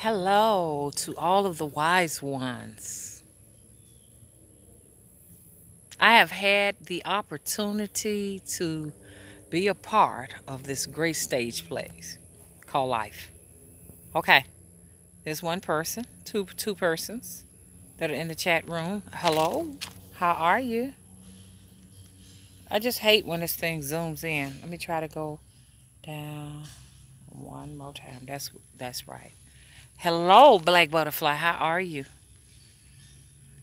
Hello to all of the wise ones. I have had the opportunity to be a part of this great stage plays called life. Okay, there's one person, two persons that are in the chat room. Hello, how are you? I just hate when this thing zooms in. Let me try to go down one more time. That's right. Hello, Black Butterfly. How are you?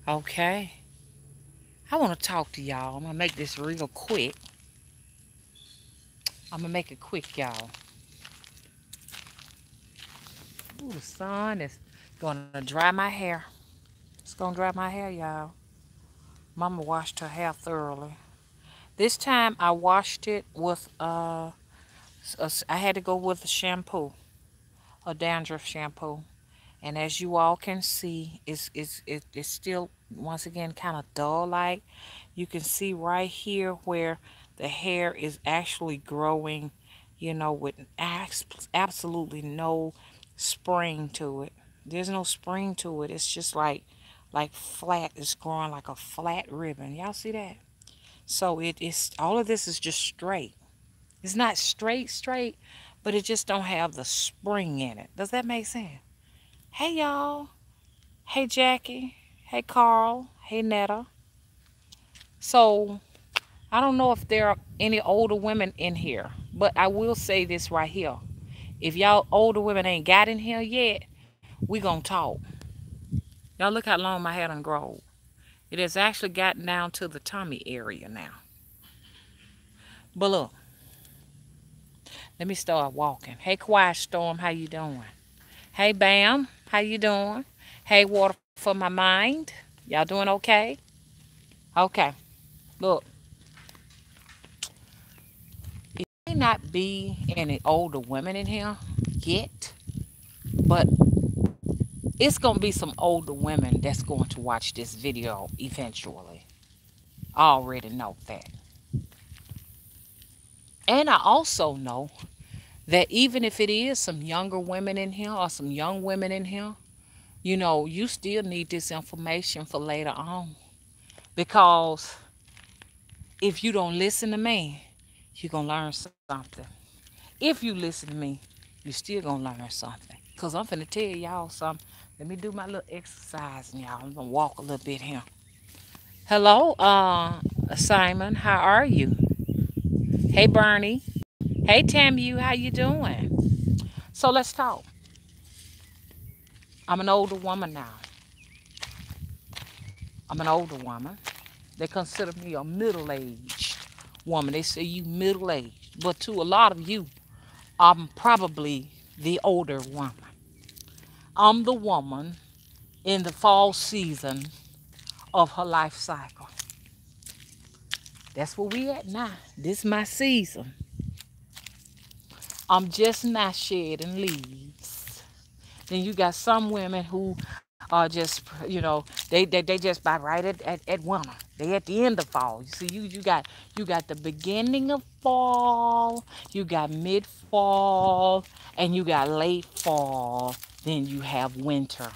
Okay. I want to talk to y'all. I'm going to make this real quick. I'm going to make it quick, y'all. Ooh, the sun is going to dry my hair. It's going to dry my hair, y'all. Mama washed her hair thoroughly. This time I washed it with, I had to go with a shampoo, a dandruff shampoo. And as you all can see, it's still, once again, kind of dull like. You can see right here where the hair is actually growing, with absolutely no spring to it. There's no spring to it. It's just like flat. It's growing like a flat ribbon. Y'all see that? So it is, all of this is just straight. It's not straight, but it just don't have the spring in it. Does that make sense? Hey y'all. Hey Jackie. Hey Carl. Hey Netta. So I don't know if there are any older women in here, but I will say this right here. If y'all older women ain't got in here yet, we gonna talk. Y'all look how long my hair done grown. It has actually gotten down to the tummy area now. But look, let me start walking. Hey Quiet Storm, how you doing? Hey Bam, how you doing? Hey Water for my mind. Y'all doing okay? Okay. Look, it may not be any older women in here yet, but it's going to be some older women that's going to watch this video eventually. I already know that. And I also know that even if it is some younger women in here or some young women in here, you still need this information for later on. Because if you don't listen to me, you're going to learn something. If you listen to me, you still going to learn something. Because I'm finna tell y'all something. Let me do my little exercise, y'all. I'm going to walk a little bit here. Hello, Simon. How are you? Hey, Bernie. Hey, Tamu. How you doing? So let's talk. I'm an older woman now. I'm an older woman. They consider me a middle-aged woman. They say you middle-aged. But to a lot of you, I'm probably the older woman. I'm the woman in the fall season of her life cycle. That's where we at now. This is my season. I'm just not shedding leaves. Then you got some women who are just, they just by right at winter. They at the end of fall. You see, you got the beginning of fall, you got mid fall, and you got late fall. Then you have winter.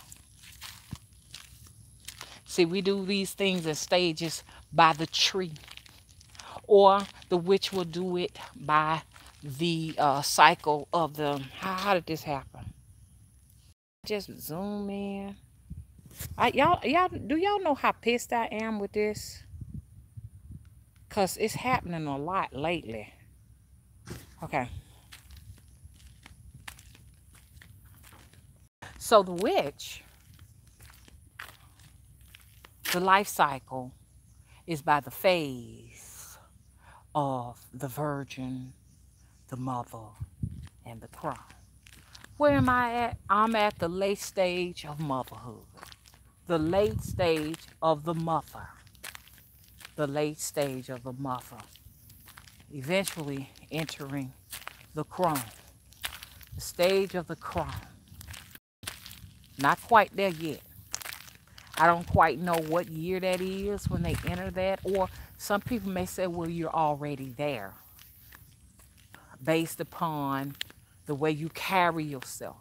See, we do these things in stages by the tree, or the witch will do it by the cycle of the. How did this happen? Just zoom in. Do y'all know how pissed I am with this? Cause it's happening a lot lately. Okay. So the witch, the life cycle is by the phase of the virgin, the mother, and the crown. Where am I at? I'm at the late stage of motherhood. The late stage of the mother. The late stage of the mother. Eventually entering the crown. The stage of the crown. Not quite there yet. I don't quite know what year that is when they enter that. Or some people may say, well, you're already there. Based upon the way you carry yourself.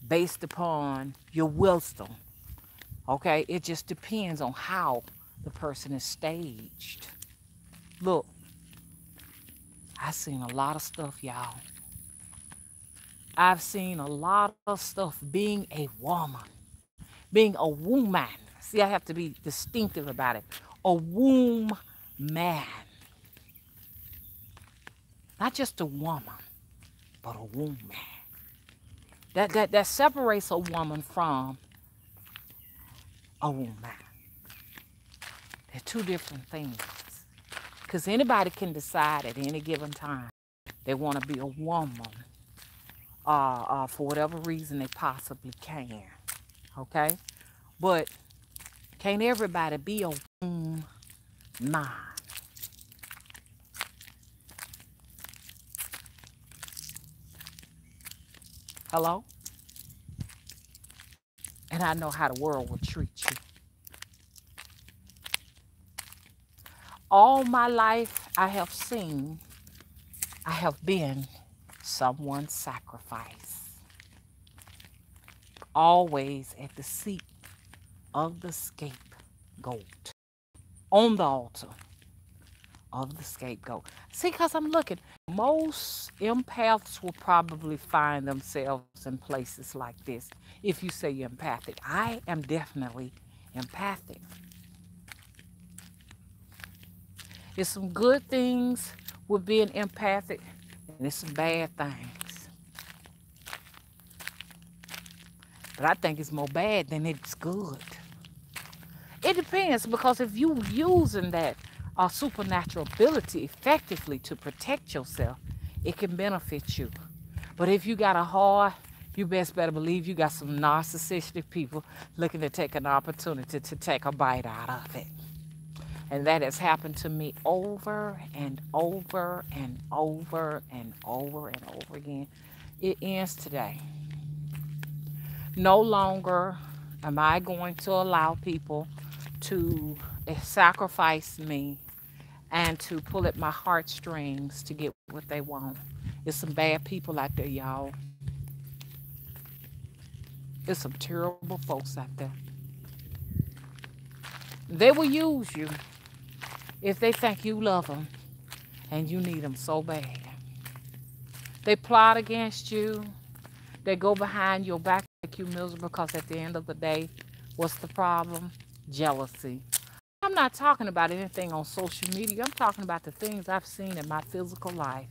based upon your wisdom. Okay? It just depends on how the person is staged. Look, I've seen a lot of stuff, y'all. I've seen a lot of stuff being a woman, being a woman. See, I have to be distinctive about it. A womb man. Not just a woman, but a womb man. That separates a woman from a womb man. They're two different things. Because anybody can decide at any given time they want to be a woman for whatever reason they possibly can. Okay? But can't everybody be a womb man? Hello? And I know how the world will treat you. All my life I have seen, I have been someone's sacrifice. Always at the seat of the scapegoat. On the altar of the scapegoat. See, because I'm looking, most empaths will probably find themselves in places like this. If you say you're empathic, I am definitely empathic. There's some good things with being empathic, and there's some bad things. But I think it's more bad than it's good. It depends, because if you using that supernatural ability effectively to protect yourself, it can benefit you. But if you got a heart, you better believe you got some narcissistic people looking to take an opportunity to take a bite out of it. And that has happened to me over and over and over and over and over again. It ends today. No longer am I going to allow people to sacrifice me and to pull at my heartstrings to get what they want. There's some bad people out there, y'all. There's some terrible folks out there. They will use you if they think you love them and you need them so bad. They plot against you. They go behind your back to make you miserable, because at the end of the day, what's the problem? Jealousy. I'm not talking about anything on social media. I'm talking about the things I've seen in my physical life.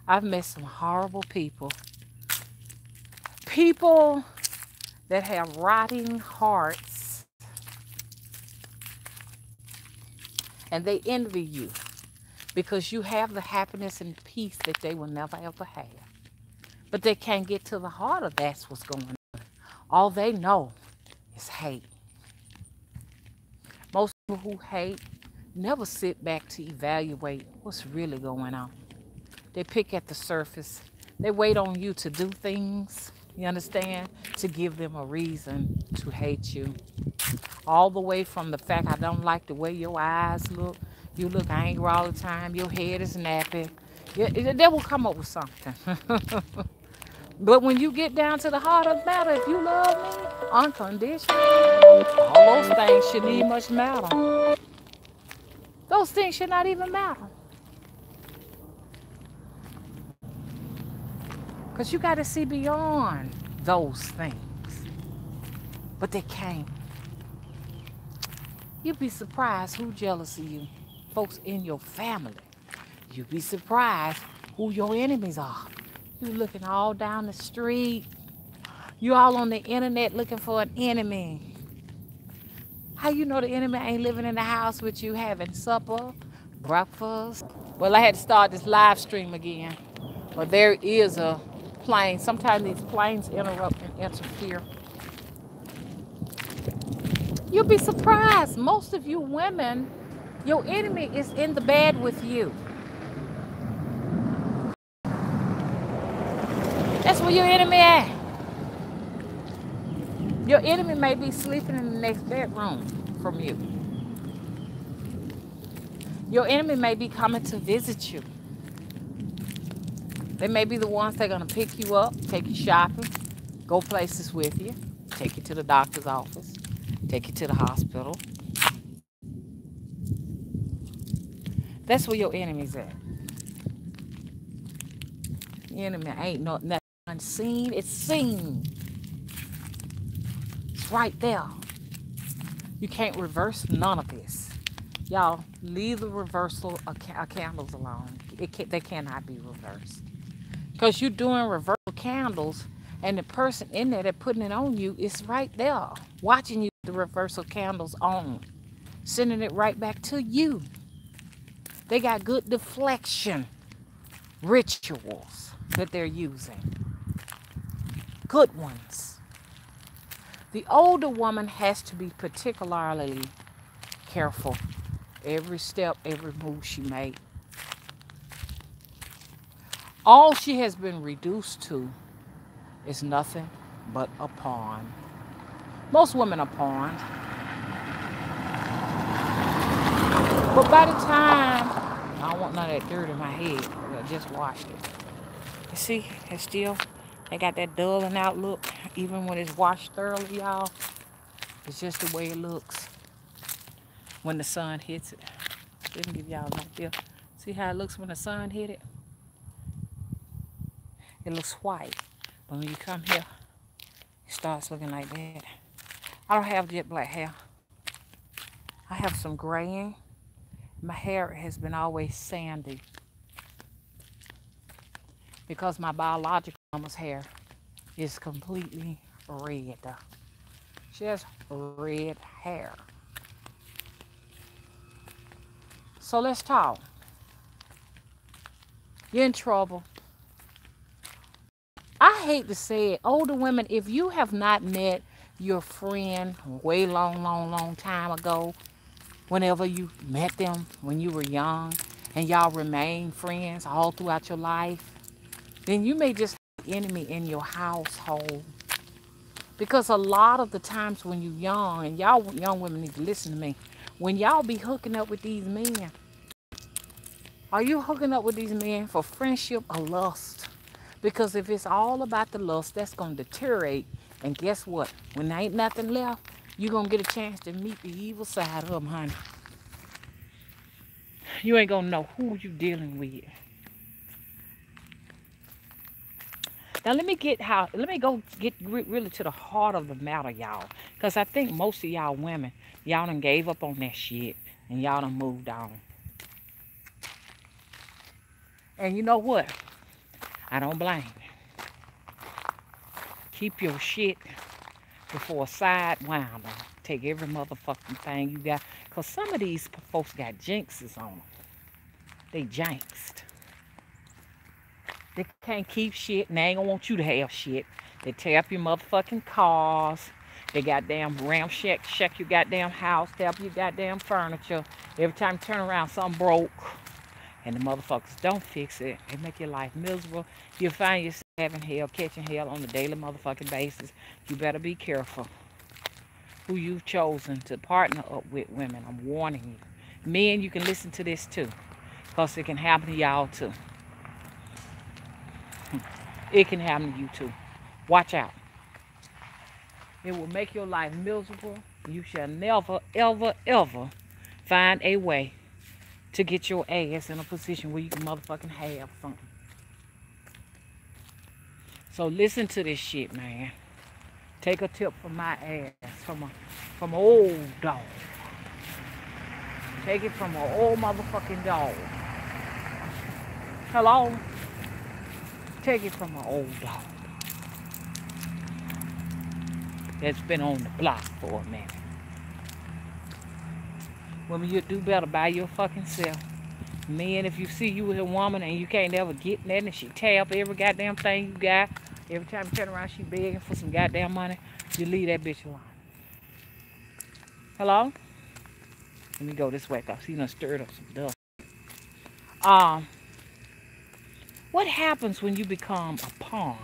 I've met some horrible people. People that have rotting hearts. And they envy you because you have the happiness and peace that they will never ever have. But they can't get to the heart of that's what's going on. All they know is hate. Most people who hate never sit back to evaluate what's really going on. They pick at the surface. They wait on you to do things, you understand, to give them a reason to hate you. All the way from the fact, I don't like the way your eyes look. You look angry all the time. Your head is nappy. They will come up with something. But when you get down to the heart of the matter, if you love me unconditionally, all those things shouldn't even much matter. Those things should not even matter. Because you got to see beyond those things. But they can't. You'd be surprised who jealous of you. Folks in your family. You'd be surprised who your enemies are. You looking all down the street. You all on the internet looking for an enemy. How you know the enemy ain't living in the house with you having supper, breakfast? Well, I had to start this live stream again. But there is a plane. Sometimes these planes interrupt and interfere. You'll be surprised. Most of you women, your enemy is in the bed with you. That's where your enemy at. Your enemy may be sleeping in the next bedroom from you. Your enemy may be coming to visit you. They may be the ones that are going to pick you up, take you shopping, go places with you, take you to the doctor's office, take you to the hospital. That's where your enemy's at. The enemy ain't nothing unseen, it's seen. It's right there. You can't reverse none of this. Y'all, leave the reversal of candles alone. They cannot be reversed. Because you're doing reversal candles, and the person in there that putting it on you is right there, watching you the reversal candles on, sending it right back to you. They got good deflection rituals that they're using. Good ones. The older woman has to be particularly careful every step, every move she makes. All she has been reduced to is nothing but a pawn. Most women are pawns. But by the time, I don't want none of that dirt in my head. I just washed it. You see, it's still, they got that dulling out look. Even when it's washed thoroughly, y'all. It's just the way it looks when the sun hits it. Let me give y'all an idea. See how it looks when the sun hit it? It looks white. But when you come here, it starts looking like that. I don't have jet black hair. I have some graying. My hair has been always sandy because my biological mama's hair is completely red. She has red hair. So let's talk. You're in trouble. I hate to say it, older women, if you have not met your friend way long time ago, whenever you met them when you were young and y'all remain friends all throughout your life, then you may just have an enemy in your household. Because a lot of the times when you're young, and y'all young women need to listen to me, when y'all be hooking up with these men, are you hooking up with these men for friendship or lust? Because if it's all about the lust, that's going to deteriorate. And guess what? When there ain't nothing left, you're going to get a chance to meet the evil side of them, honey. You ain't going to know who you dealing with. Now let me go get really to the heart of the matter, y'all. Because I think most of y'all women, y'all done gave up on that shit. And y'all done moved on. And you know what? I don't blame you. Keep your shit before a sidewinder. Take every motherfucking thing you got. Because some of these folks got jinxes on them. They jinxed. They can't keep shit and they ain't gonna want you to have shit. They tear up your motherfucking cars. They goddamn check your goddamn house, tear up your goddamn furniture. Every time you turn around, something broke. And the motherfuckers don't fix it. They make your life miserable. You'll find yourself having hell, catching hell on a daily motherfucking basis. You better be careful who you've chosen to partner up with, women. I'm warning you. Men, you can listen to this too. Because it can happen to y'all too. It can happen to you too. Watch out. It will make your life miserable. You shall never, ever, ever find a way to get your ass in a position where you can motherfucking have something. So listen to this shit, man. Take a tip from my ass, from an old dog. Take it from an old motherfucking dog. Hello? Take it from an old dog that's been on the block for a minute. Women, you do better by your fucking self. Men, if you see you with a woman and you can't ever get nothing and she tear up every goddamn thing you got, every time you turn around she begging for some goddamn money, you leave that bitch alone. Hello? Let me go this way because he done stirred up some dust. What happens when you become a pawn?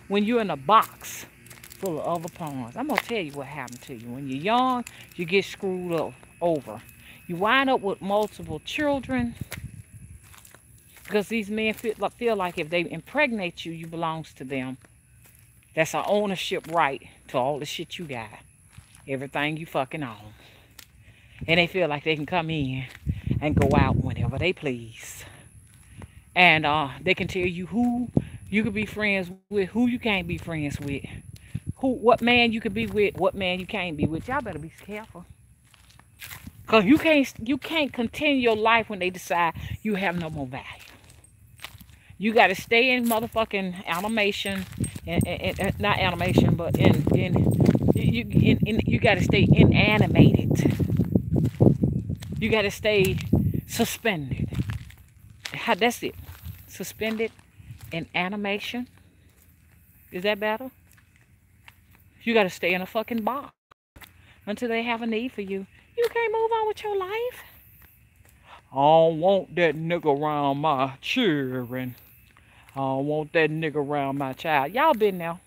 When you're in a box full of other pawns? I'm going to tell you what happened to you. When you're young, you get screwed over. You wind up with multiple children because these men feel like if they impregnate you, you belongs to them That's an ownership right to all the shit you got. Everything you fucking own. And they feel like they can come in and go out whenever they please. And they can tell you who you can be friends with, who you can't be friends with. What man you can be with, what man you can't be with. Y'all better be careful. Cause you can't continue your life when they decide you have no more value. You gotta stay in motherfucking animation, and not animation, but you gotta stay inanimated. You gotta stay suspended. That's it. Suspended in animation. Is that better? You gotta stay in a fucking box until they have a need for you. You can't move on with your life. I don't want that nigga around my children. I don't want that nigga around my child. Y'all been there.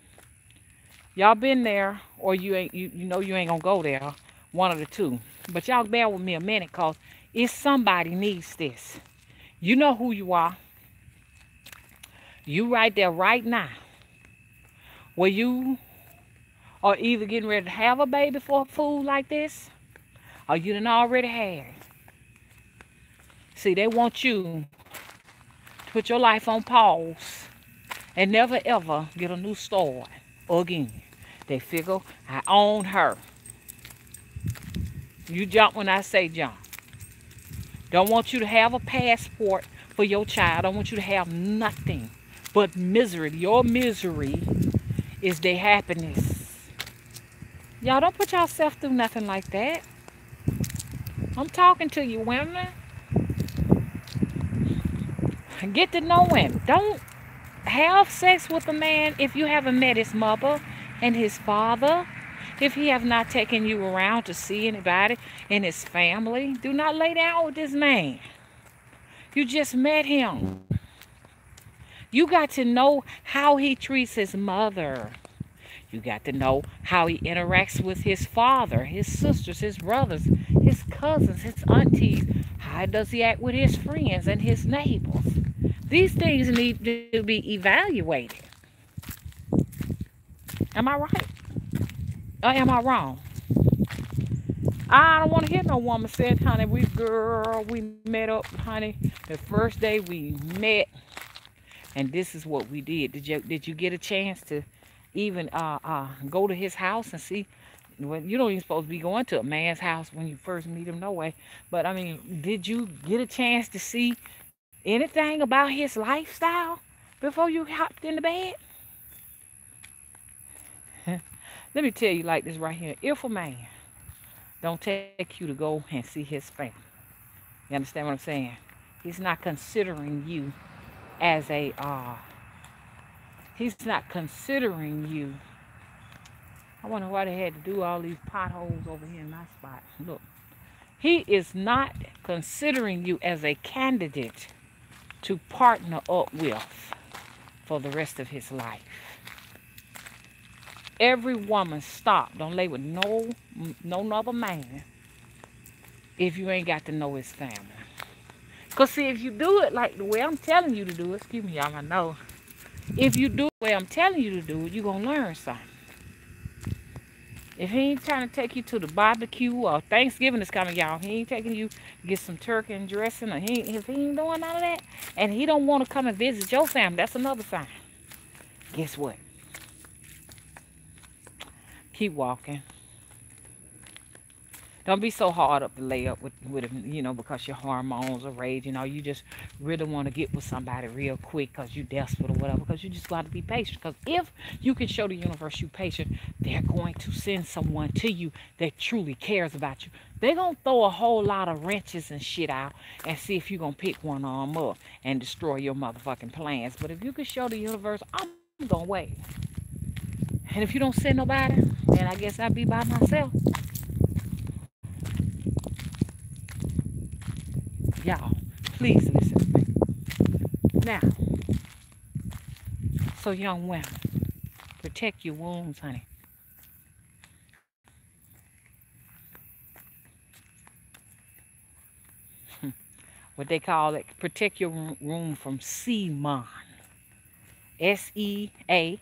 Y'all been there, or you ain't. You know you ain't gonna go there. One of the two. But y'all bear with me a minute, cause if somebody needs this, you know who you are. You right there right now, where you are either getting ready to have a baby for a fool like this, or you done already had. See, they want you to put your life on pause and never ever get a new start again. They figure, I own her. You jump when I say jump. Don't want you to have a passport for your child. Don't want you to have nothing but misery. Your misery is their happiness. Y'all don't put yourself through nothing like that. I'm talking to you women. Get to know him. Don't have sex with a man if you haven't met his mother and his father. If he have not taken you around to see anybody in his family, do not lay down with this man. You just met him. You got to know how he treats his mother. You got to know how he interacts with his father, his sisters, his brothers, his cousins, his aunties. How does he act with his friends and his neighbors? These things need to be evaluated. Am I right? Or am I wrong? I don't want to hear no woman say, honey, we met up, honey, the first day we met, and this is what we did. Did you get a chance to even go to his house and see? Well, you don't even supposed to be going to a man's house when you first meet him, no way. But I mean, did you get a chance to see anything about his lifestyle before you hopped in the bed? Let me tell you like this right here. If a man don't take you to go and see his family, you understand what I'm saying? He's not considering you as a, he's not considering you. I wonder why they had to do all these potholes over here in my spot. Look, he is not considering you as a candidate to partner up with for the rest of his life. Every woman, stop. Don't lay with no other man if you ain't got to know his family. Because see, if you do it like the way I'm telling you to do it, excuse me, y'all, I know. If you do it the way I'm telling you to do it, you're going to learn something. If he ain't trying to take you to the barbecue, or Thanksgiving is coming, y'all, he ain't taking you to get some turkey and dressing, or if he ain't doing none of that, and he don't want to come and visit your family, that's another sign. Guess what? Keep walking. Don't be so hard up to lay up with him, you know, because your hormones are raging, or you just really want to get with somebody real quick because you're desperate or whatever, because you just got to be patient. Because if you can show the universe you patient, they're going to send someone to you that truly cares about you. They're going to throw a whole lot of wrenches and shit out and see if you're going to pick one of them up and destroy your motherfucking plans. But if you can show the universe, I'm going to wait. And if you don't send nobody, then I guess I'll be by myself. Y'all, please listen to me. Now, so young women, protect your wounds, honey. What they call it, protect your room from seaman. S-E-A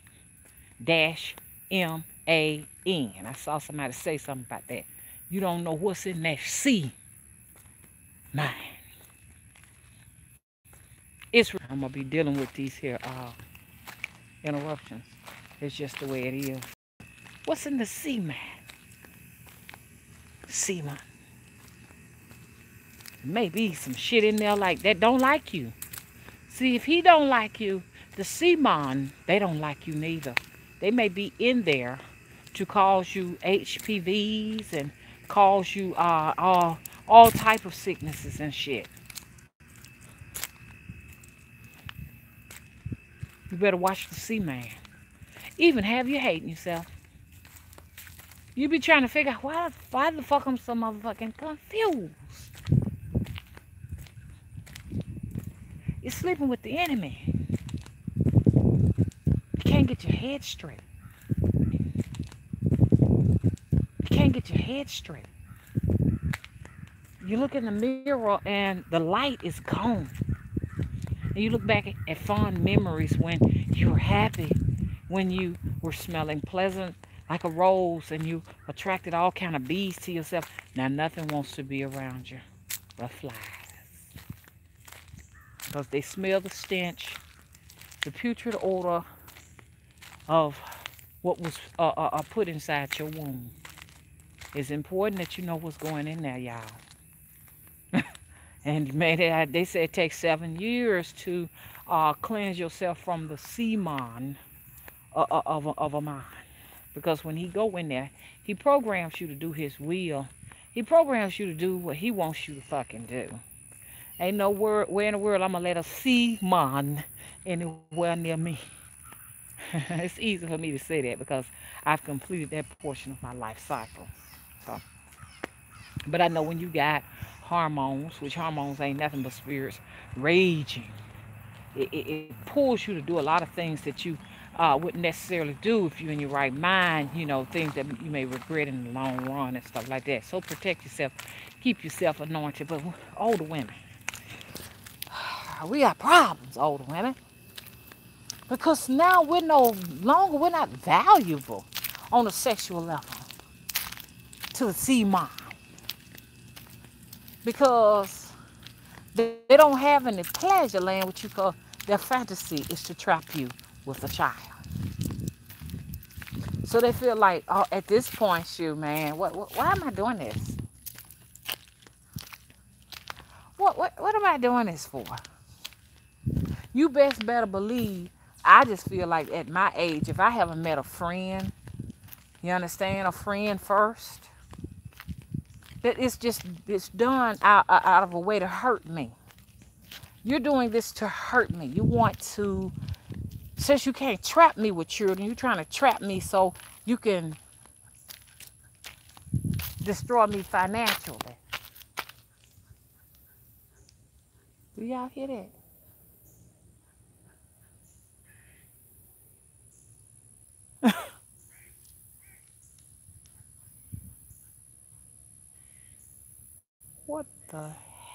dash M-A-N. I saw somebody say something about that. You don't know what's in that sea mind. I'm gonna be dealing with these here interruptions. It's just the way it is. What's in the sea mind? Sea mind. Maybe some shit in there like that don't like you. See, if he don't like you, the Seaman, they don't like you neither. They may be in there to cause you HPVs and cause you all type of sicknesses and shit. You better watch the Seaman. Even have you hating yourself. You be trying to figure out why the fuck I'm so motherfucking confused. You're sleeping with the enemy. You can't get your head straight. You can't get your head straight. You look in the mirror and the light is gone. And you look back at fond memories when you were happy, when you were smelling pleasant like a rose and you attracted all kind of bees to yourself. Now nothing wants to be around you but flies. Because they smell the stench, the putrid odor of what was put inside your womb. It's important that you know what's going in there, y'all. And man, they say it takes 7 years to cleanse yourself from the semen of a mind. Because when he go in there, he programs you to do his will. He programs you to do what he wants you to fucking do. Ain't no word where in the world I'm gonna let a seaman anywhere near me. It's easy for me to say that because I've completed that portion of my life cycle. So, but I know when you got hormones, which hormones ain't nothing but spirits raging, it pulls you to do a lot of things that you wouldn't necessarily do if you're in your right mind, you know, things that you may regret in the long run and stuff like that. So protect yourself, keep yourself anointed. But older women, we got problems, older women, because now we're not valuable on a sexual level to the sea mom, because they don't have any pleasure land with you, because their fantasy is to trap you with a child. So they feel like, oh, at this point, shoot, man, why am I doing this? What am I doing this for? You best better believe, I just feel like at my age, if I haven't met a friend, you understand, a friend first, that it's done out of a way to hurt me. You're doing this to hurt me. You want to, since you can't trap me with children, you're trying to trap me so you can destroy me financially. Do y'all hear that? What the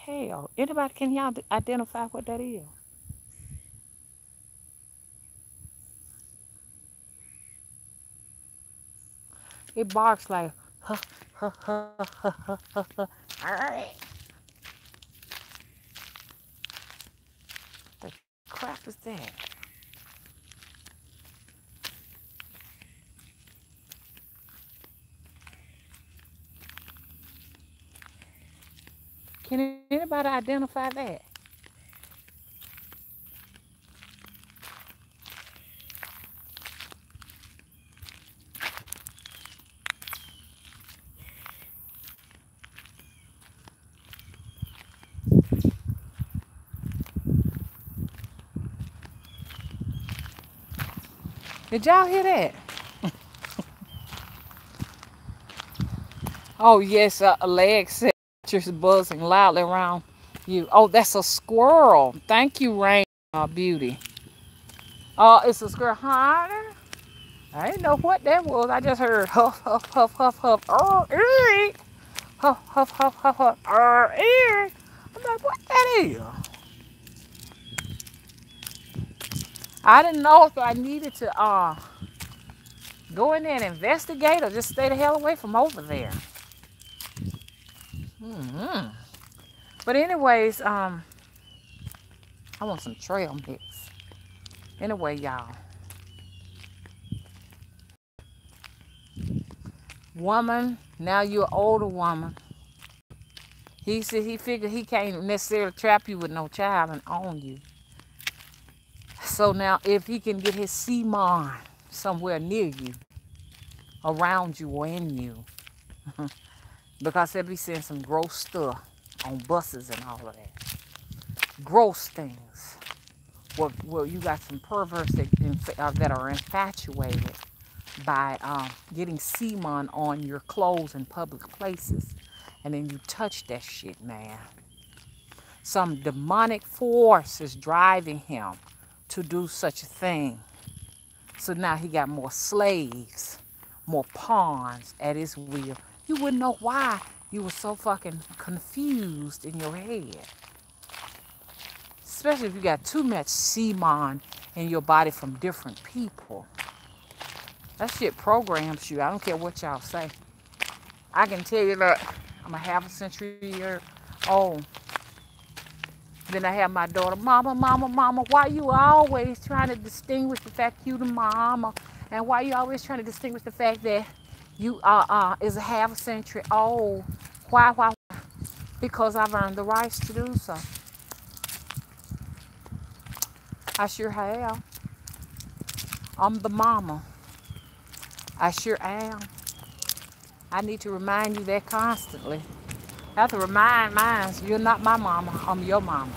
hell? Anybody, can y'all identify what that is? It barks like, huh, huh, huh, huh, huh, huh, huh. Alright. The crap is that? Can anybody identify that? Did y'all hear that? Oh, yes, a leg just buzzing loudly around you. Oh, that's a squirrel. Thank you, Rain Beauty. It's a squirrel. Huh? I didn't know what that was. I just heard huff, huff, huff, huff, huff. Oh, eek. Huff, huff, huff, huff, huff. Eek. I'm like, what that is? I didn't know if I needed to Go in there and investigate or just stay the hell away from over there. Hmm. But anyways, I want some trail mix. Anyway, y'all. Woman, now you're an older woman. He said he figured he can't necessarily trap you with no child and own you. So now if he can get his semen somewhere near you, around you or in you, because they'll be seeing some gross stuff on buses and all of that. Gross things. Well, you got some perverts that are infatuated by getting semen on your clothes in public places. And then you touch that shit, man. Some demonic force is driving him to do such a thing. So now he got more slaves, more pawns at his will. You wouldn't know why you were so fucking confused in your head. Especially if you got too much semen in your body from different people. That shit programs you. I don't care what y'all say. I can tell you that I'm a half a century old. Then I have my daughter, mama, why you always trying to distinguish the fact you the mama? And why you always trying to distinguish the fact that you is a half a century old? Why? Because I've earned the rights to do so. I sure have. I'm the mama. I sure am. I need to remind you that constantly. I have to remind mine, you're not my mama, I'm your mama.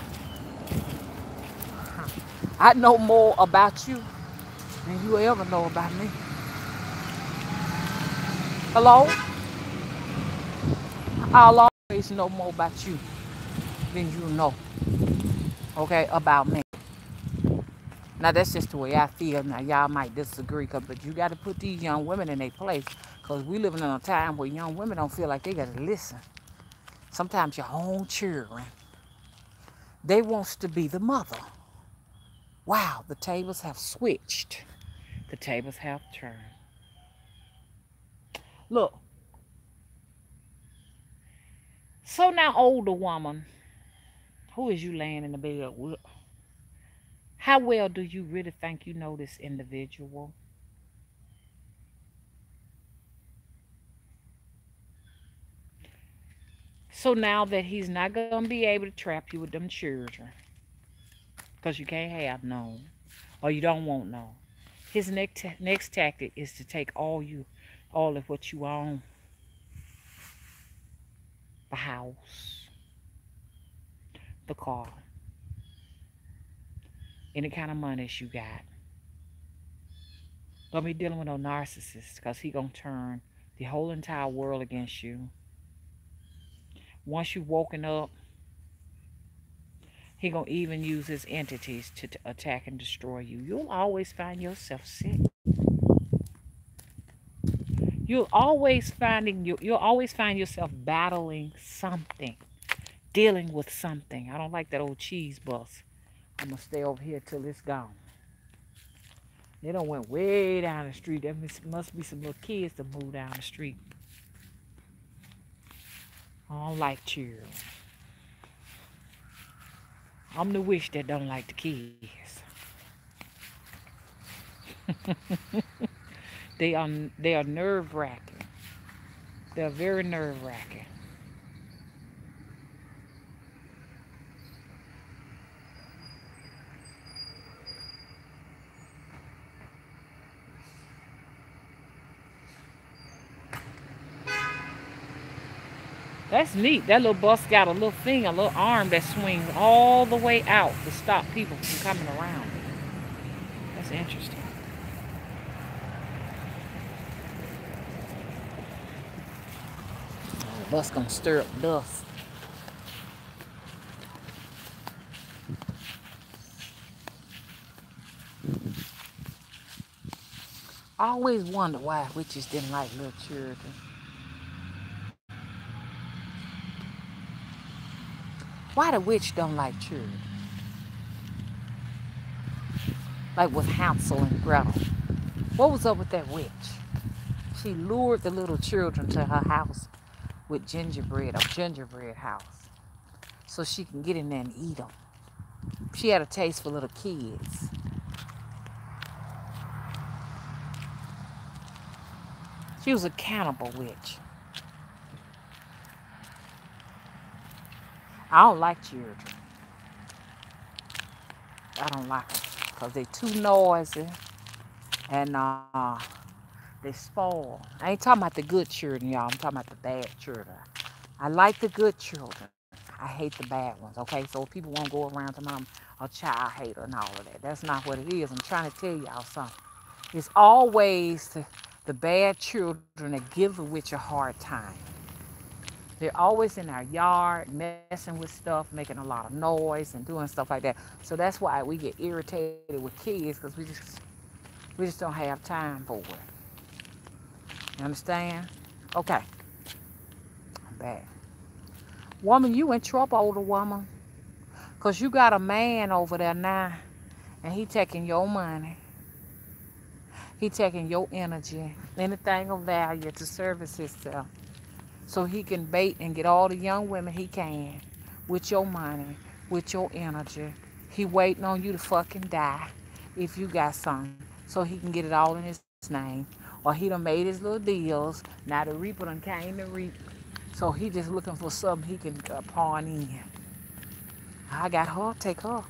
I know more about you than you ever know about me. Hello? I'll always know more about you than you know, okay, about me. Now, that's just the way I feel. Now, y'all might disagree, but you got to put these young women in their place, because we living in a time where young women don't feel like they got to listen. Sometimes your own children, they wants to be the mother. Wow, the tables have switched. The tables have turned. Look. So now, older woman, who is you laying in the bed with? How well do you really think you know this individual? So now that he's not going to be able to trap you with them children, because you can't have none, or you don't want none. His next tactic is to take all of what you own. The house, the car, any kind of money you got. Don't be dealing with no narcissist, because he going to turn the whole entire world against you. Once you've woken up, he going to even use his entities to attack and destroy you. You'll always find yourself sick. You'll always find yourself battling something, dealing with something. I don't like that old cheese bus. I'm going to stay over here till it's gone. They done went way down the street. There must be some little kids to move down the street. I don't like children. I'm the witch that don't like the kids. They are nerve-wracking. They're very nerve-wracking. That's neat. That little bus got a little thing, a little arm that swings all the way out to stop people from coming around. That's interesting. The bus gonna stir up dust. I always wonder why witches didn't like little children. Why the witch don't like children? Like with Hansel and Gretel. What was up with that witch? she lured the little children to her house with gingerbread house, so she can get in there and eat them. She had a taste for little kids. She was a cannibal witch. I don't like children. I don't like them because they too noisy and they spoil. I ain't talking about the good children, y'all. I'm talking about the bad children. I like the good children. I hate the bad ones, okay? So people won't go around to I'm a child hater and all of that. That's not what it is. I'm trying to tell y'all something. It's always the bad children that give the witch a hard time. They're always in our yard, messing with stuff, making a lot of noise and doing stuff like that. So that's why we get irritated with kids, because we just don't have time for it. You understand? Okay. I'm back. Woman, you in trouble, older woman. Because you got a man over there now, and he taking your money. He taking your energy, anything of value to service himself. So he can bait and get all the young women he can with your money, with your energy. He waiting on you to fucking die if you got something, so he can get it all in his name. Or he done made his little deals. Now the reaper done came to reap. So he just looking for something he can pawn in. I got her, take her.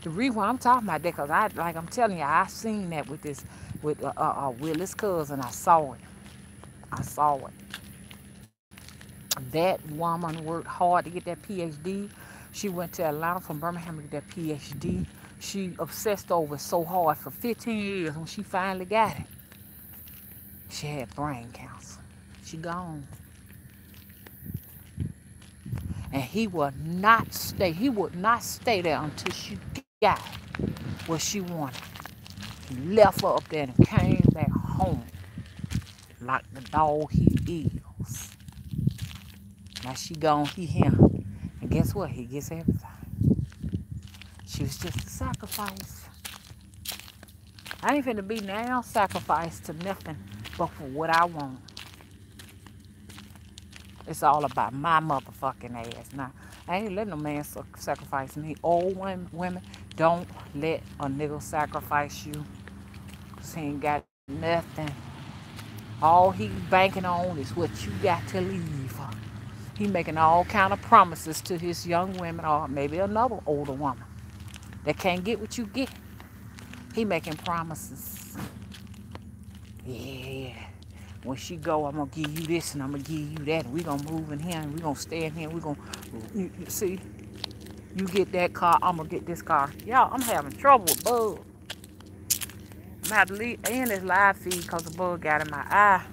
The reason why I'm talking about that, because I'm telling you, I seen that with Will's cousin. I saw it. That woman worked hard to get that PhD. She went to Atlanta from Birmingham to get that PhD. She obsessed over it so hard for 15 years. When she finally got it, she had brain cancer. She gone. And he would not stay. He would not stay there until she got what she wanted. He left her up there and came back home like the dog he is. Now she gone, he him. And guess what? He gets everything. She was just a sacrifice. I ain't finna be now sacrificed to nothing but for what I want. It's all about my motherfucking ass. Now, I ain't letting no man sacrifice me. Old women, don't let a nigga sacrifice you. Because he ain't got nothing. All he banking on is what you got to leave. He making all kind of promises to his young women, or maybe another older woman that can't get what you get. He making promises. Yeah. When she go, I'm going to give you this and I'm going to give you that. We going to move in here and we going to stay in here. We going to, see, you get that car, I'm going to get this car. Y'all, I'm having trouble with bug. I'm going to have to leave in this live feed because the bug got in my eye.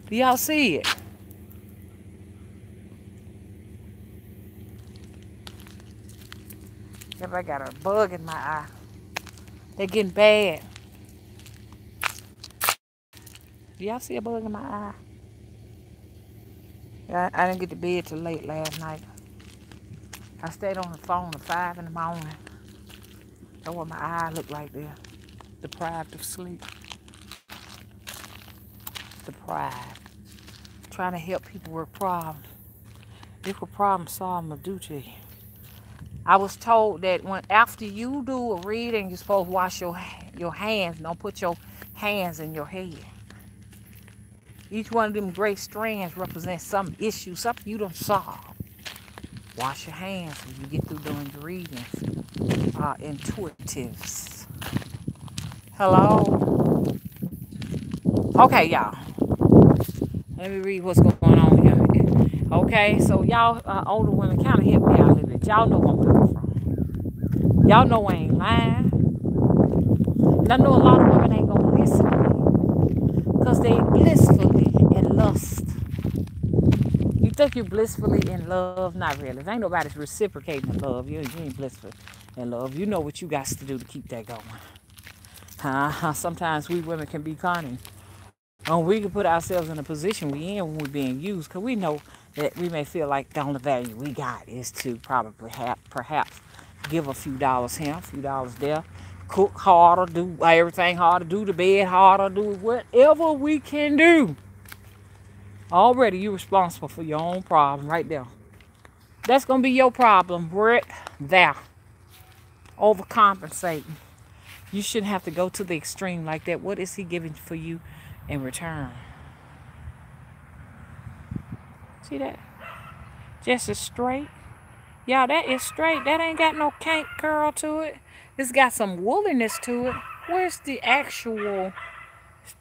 Do y'all see it? Everybody got a bug in my eye. They're getting bad. Do y'all see a bug in my eye? Yeah, I didn't get to bed till late last night. I stayed on the phone at 5 in the morning. That's what my eye looked like there. Deprived of sleep. Deprived. Trying to help people with problems. Look what problem solving will do to you. I was told that after you do a reading, you're supposed to wash your hands. Don't put your hands in your head. Each one of them gray strands represents some issue, something you don't solve. Wash your hands when you get through doing your readings. Intuitives. Hello? Okay, y'all. Let me read what's going on here. Okay, so y'all older women kind of help me out a little bit. Y'all know where I'm coming from. Y'all know I ain't lying. And I know a lot of women ain't going to listen to me because they blissfully in lust. You think you're blissfully in love? Not really. If ain't nobody's reciprocating in love, you ain't blissful in love. You know what you got to do to keep that going. Sometimes we women can be cunning. We can put ourselves in a position we in when we're being used, because we know that we may feel like the only value we got is to probably perhaps give a few dollars here, a few dollars there, cook harder, do everything harder, do the bed harder, do whatever we can do. Already you're responsible for your own problem right there. That's going to be your problem right there. Overcompensating. You shouldn't have to go to the extreme like that. What is he giving for you in return? See that? Just as straight. Y'all, that is straight. That ain't got no kink curl to it. It's got some wooliness to it. Where's the actual,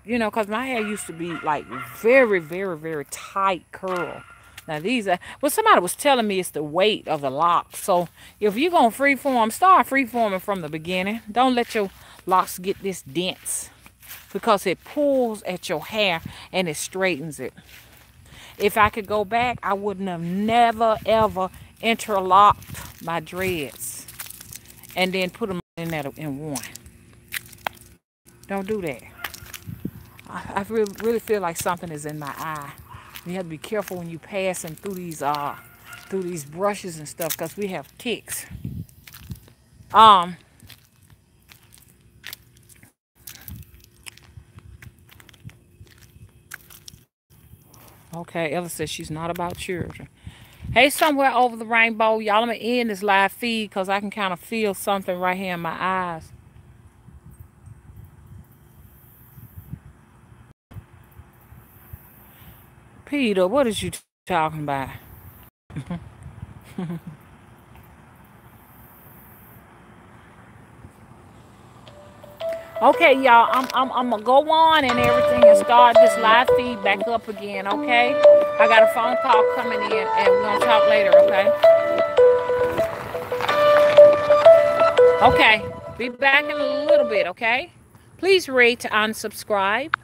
you know, because my hair used to be like very, very, very tight curl. Now these are, well, somebody was telling me it's the weight of the locks. So if you're going to freeform, start freeforming from the beginning. Don't let your locks get this dense because it pulls at your hair and it straightens it. If I could go back, I wouldn't have never, ever interlocked my dreads and then put them in that in one. Don't do that. I really feel like something is in my eye. You have to be careful when you passing through these brushes and stuff because we have ticks. Okay, Ella says she's not about children. Hey, somewhere over the rainbow, y'all, I'm going to end this live feed because I can kind of feel something right here in my eyes. Peter, what is you talking about? Okay, y'all, I'm gonna go on and everything and start this live feed back up again, okay? I got a phone call coming in and we're gonna talk later, okay? Okay, be back in a little bit, okay? Please rate and subscribe.